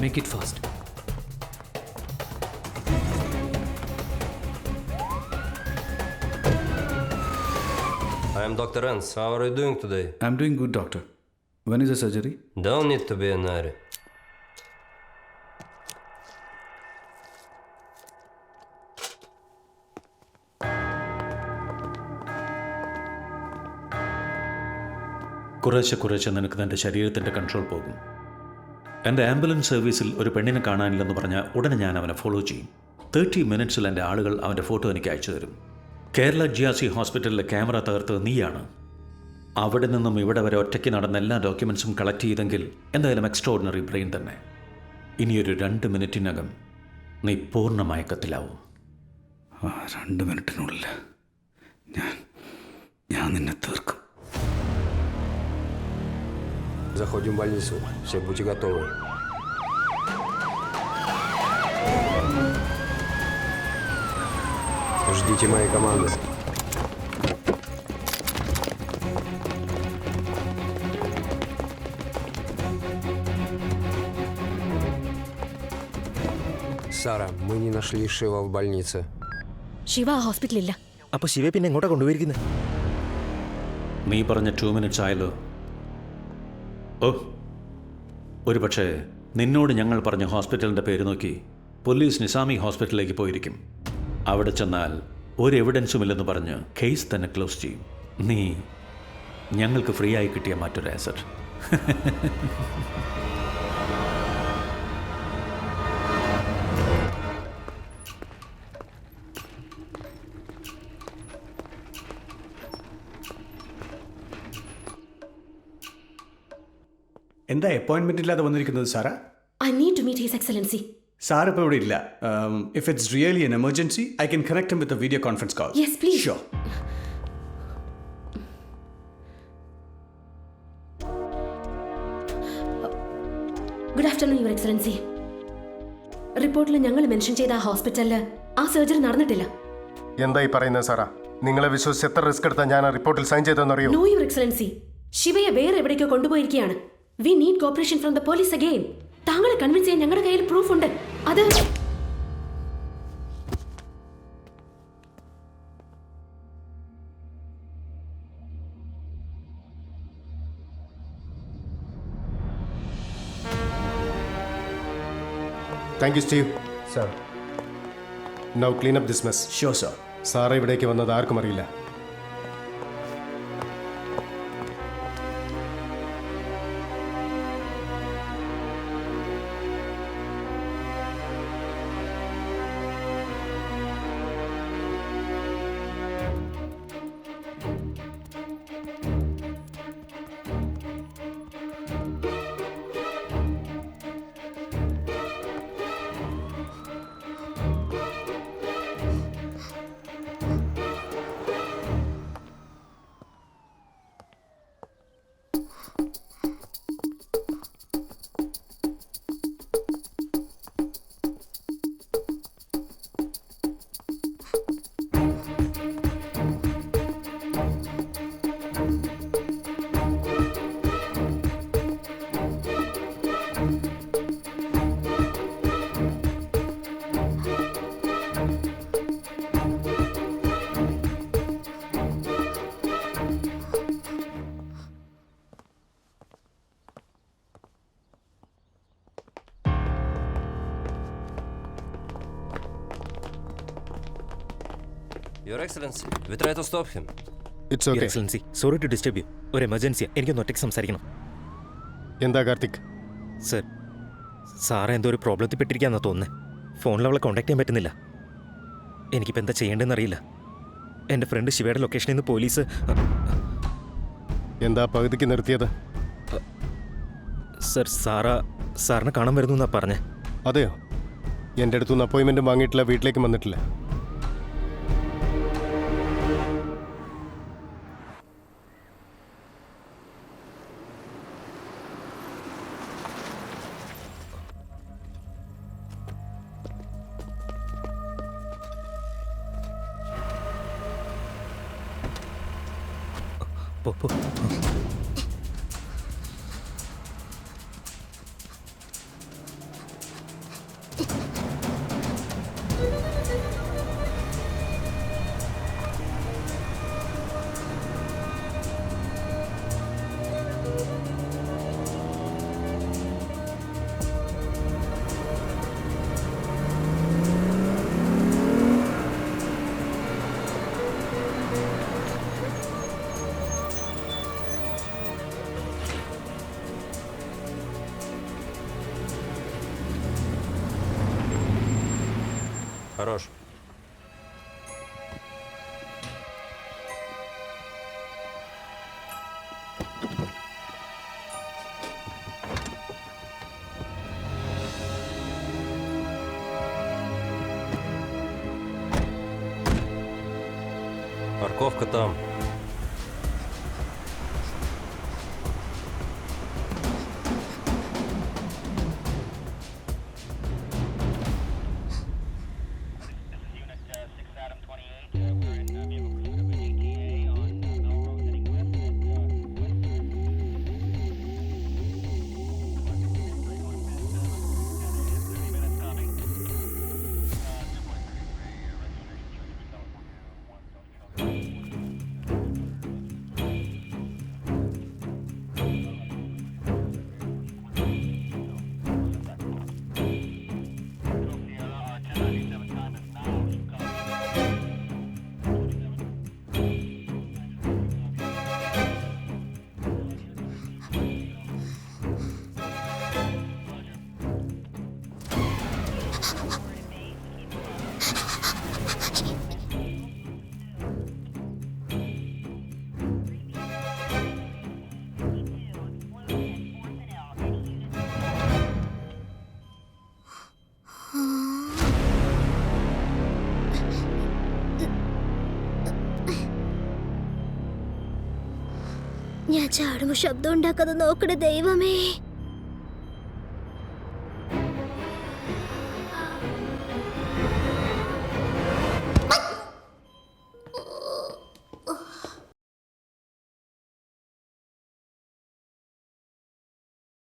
Make it fast. I am Dr. Ens. How are you doing today? I'm doing good, doctor. When is the surgery? Don't need to be in a hurry. കുറേശ്ശെ നിനക്ക് നിൻ്റെ ശരീരത്തിൻ്റെ control പോകും. എൻ്റെ ambulance സർവീസിൽ ഒരു പെണ്ണിനെ കാണാനില്ലെന്ന് പറഞ്ഞാൽ ഉടനെ ഞാൻ അവനെ ഫോളോ ചെയ്യും. 30 മിനിറ്റ്സിൽ എൻ്റെ ആളുകൾ അവൻ്റെ ഫോട്ടോ എനിക്ക് അയച്ചു തരും. കേരള GRC ഹോസ്പിറ്റലിലെ ക്യാമറ തകർത്തത് നീയാണ്. അവിടെ നിന്നും ഇവിടെ വരെ ഒറ്റയ്ക്ക് നടന്ന എല്ലാ ഡോക്യുമെൻസും കളക്ട് ചെയ്തെങ്കിൽ എന്തായാലും എക്സ്ട്രോർഡിനറി ബ്രെയിൻ തന്നെ. ഇനിയൊരു 2 മിനിറ്റിനകം നീ പൂർണ്ണ മയക്കത്തിലാവും. 2 മിനിറ്റിനുള്ളിൽ ഞാൻ നിന്നെ തീർക്കും. Заходим в больницу. Все будьте готовы. Ждите моей команды. Сара, мы не нашли Шива в больнице. ശിവ ആ ഹോസ്പിറ്റലില്ല. അപ്പോൾ ശിവയെ പിന്നെ എങ്ങോട്ടാ കൊണ്ടുപോയിരിക്കുന്നത്? നീ പറഞ്ഞ 2 മിനിറ്റ്സ് ആയല്ലോ. ഓ, ഒരു പക്ഷേ നിന്നോട് ഞങ്ങൾ പറഞ്ഞ ഹോസ്പിറ്റലിൻ്റെ പേര് നോക്കി പോലീസ് നിസാമി ഹോസ്പിറ്റലിലേക്ക് പോയിരിക്കും. അവിടെ ചെന്നാൽ ഒരു എവിഡൻസുമില്ലെന്ന് പറഞ്ഞ് കേസ് തന്നെ ക്ലോസ് ചെയ്യും. നീ ഞങ്ങൾക്ക് ഫ്രീ ആയി കിട്ടിയ മറ്റൊരു ആസറ്റ്. എന്താ അപ്പോയിൻമെന്റ് ഇല്ലാതെ വന്നിരിക്കുന്നത് സാറാ? I need to meet his excellency. Sir ഇപ്പോൾ ഇവിടെ ഇല്ല. If it's really an emergency I can connect him with a video conference call. Yes please. Sure. Good afternoon your excellency. റിപ്പോർട്ടിൽ ഞങ്ങൾ മെൻഷൻ ചെയ്ത ആ ഹോസ്പിറ്റലിൽ ആ സർജറി നടന്നിട്ടില്ല. എന്തായി പറയുന്നത് സാറാ? നിങ്ങളെ വിശ്വസിച്ച് എത്ര റിസ്ക് എടുത്താൽ ഞാൻ ആ റിപ്പോർട്ടിൽ സൈൻ ചെയ്തെന്നറിയോ? No your excellency. ശിവയെ വേറെ എവിടേക്കോ കൊണ്ടുപോയിരിക്കുകയാണ്. We need cooperation from the police again. താങ്കളെ കൺവിൻസ് ചെയ്യാൻ ഞങ്ങളുടെ കയ്യിൽ പ്രൂഫ് ഉണ്ട്. അത് thank you Steve. Sir, now clean up this mess. Sure sir. Sir ഇവിടേക്ക് വന്നത് ആർക്കും അറിയില്ല. Your Excellency, we try to stop him. It's okay. Excellency, sorry to disturb you. ഒരു എമർജൻസിയാ. എനിക്കൊന്ന് ഒറ്റയ്ക്ക് സംസാരിക്കണം. എന്താ കാർത്തിക്? സർ, സാറ് എന്തോ ഒരു പ്രോബ്ലത്തിൽ പെട്ടിരിക്കാന്നാ തോന്നുന്നത്. ഫോണിൽ അവളെ കോൺടാക്ട് ചെയ്യാൻ പറ്റുന്നില്ല. എനിക്കിപ്പോൾ എന്താ ചെയ്യേണ്ടതെന്ന് അറിയില്ല. എൻ്റെ ഫ്രണ്ട് ശിവയുടെ ലൊക്കേഷനിൽ നിന്ന് പോലീസ് എന്താ പകുതിക്ക് നിർത്തിയത്? സർ, സാറിനെ കാണാൻ വരുന്നു എന്നാ പറഞ്ഞേ. അതെയോ? എൻ്റെ അടുത്തുനിന്ന് അപ്പോയിൻമെൻറ്റും വാങ്ങിയിട്ടില്ല, വീട്ടിലേക്കും വന്നിട്ടില്ല. പോ. Хорош. Парковка там. ഞാൻ ചാടുമ്പോ ശബ്ദം ഉണ്ടാക്കാതെ നോക്കണേ ദൈവമേ.